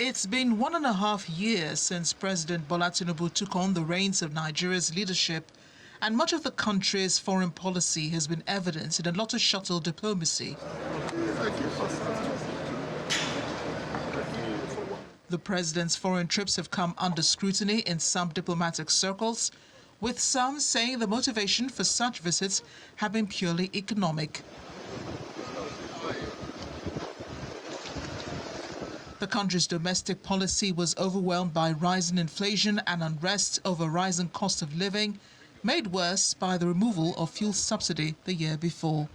It's been 1.5 years since President Bola Tinubu took on the reins of Nigeria's leadership, and much of the country's foreign policy has been evidenced in a lot of shuttle diplomacy. The president's foreign trips have come under scrutiny in some diplomatic circles, with some saying the motivation for such visits have been purely economic. The country's domestic policy was overwhelmed by rising inflation and unrest over rising cost of living, made worse by the removal of fuel subsidy the year before.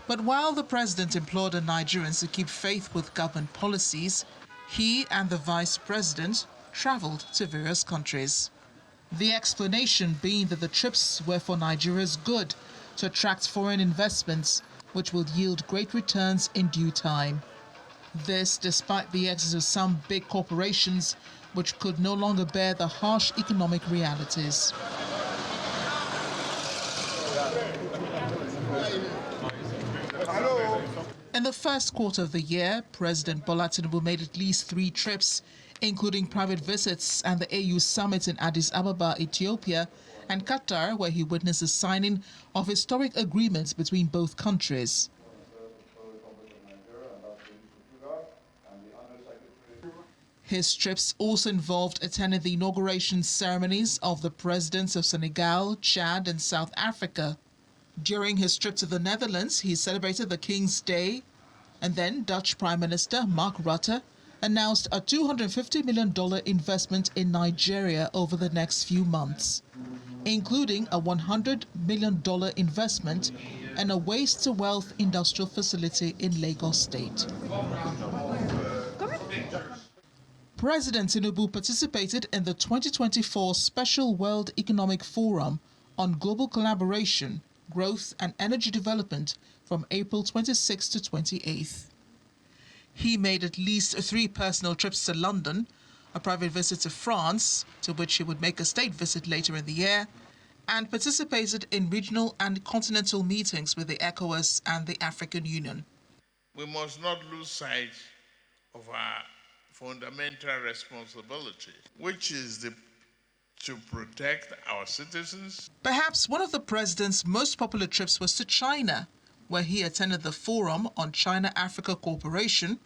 But while the president implored on Nigerians to keep faith with government policies, he and the vice president traveled to various countries. The explanation being that the trips were for Nigeria's good, to attract foreign investments, which will yield great returns in due time. This despite the exit of some big corporations which could no longer bear the harsh economic realities. In the first quarter of the year, President Bola Tinubu made at least 3 trips, including private visits and the AU summit in Addis Ababa, Ethiopia, and Qatar, where he witnessed the signing of historic agreements between both countries. His trips also involved attending the inauguration ceremonies of the presidents of Senegal, Chad, and South Africa. During his trip to the Netherlands, he celebrated the King's Day, and then Dutch Prime Minister Mark Rutte announced a $250 million investment in Nigeria over the next few months, including a $100 million investment in a waste-to-wealth industrial facility in Lagos State. President Tinubu participated in the 2024 Special World Economic Forum on Global Collaboration, Growth and Energy Development from April 26 to 28. He made at least 3 personal trips to London, a private visit to France, to which he would make a state visit later in the year, and participated in regional and continental meetings with the ECOWAS and the African Union. We must not lose sight of our fundamental responsibility, which is to protect our citizens. Perhaps one of the president's most popular trips was to China, where he attended the Forum on China-Africa Cooperation,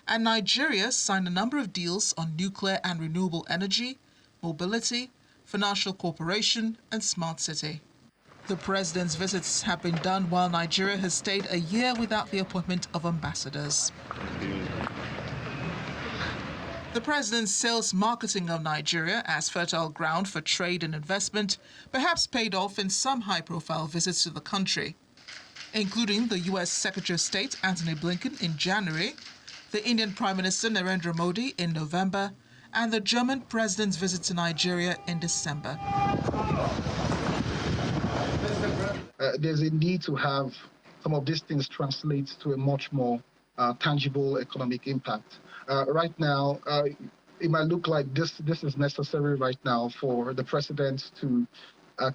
and Nigeria signed a number of deals on nuclear and renewable energy, mobility, financial cooperation, and smart city. The president's visits have been done while Nigeria has stayed a year without the appointment of ambassadors. The president's sales marketing of Nigeria as fertile ground for trade and investment perhaps paid off in some high-profile visits to the country, including the U.S. Secretary of State Antony Blinken in January, the Indian Prime Minister Narendra Modi in November, and the German president's visit to Nigeria in December. There's a need to have some of these things translate to a much more tangible economic impact. Right now, it might look like this is necessary right now for the president to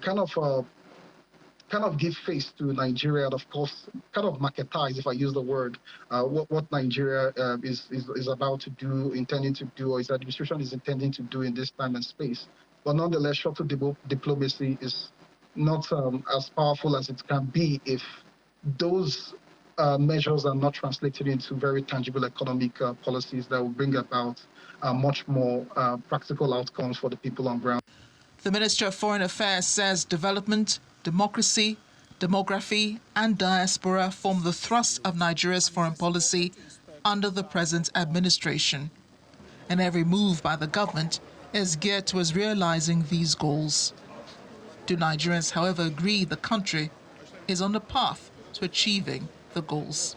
kind of give face to Nigeria, and of course, kind of marketize, if I use the word, what Nigeria is about to do, intending to do, or his administration is intending to do in this time and space. But nonetheless, shuttle diplomacy is not as powerful as it can be if those measures are not translated into very tangible economic policies that will bring about much more practical outcomes for the people on ground. The Minister of Foreign Affairs says development, democracy, demography, and diaspora form the thrust of Nigeria's foreign policy under the present administration. And every move by the government is geared towards realizing these goals. Do Nigerians, however, agree the country is on the path to achieving the goals?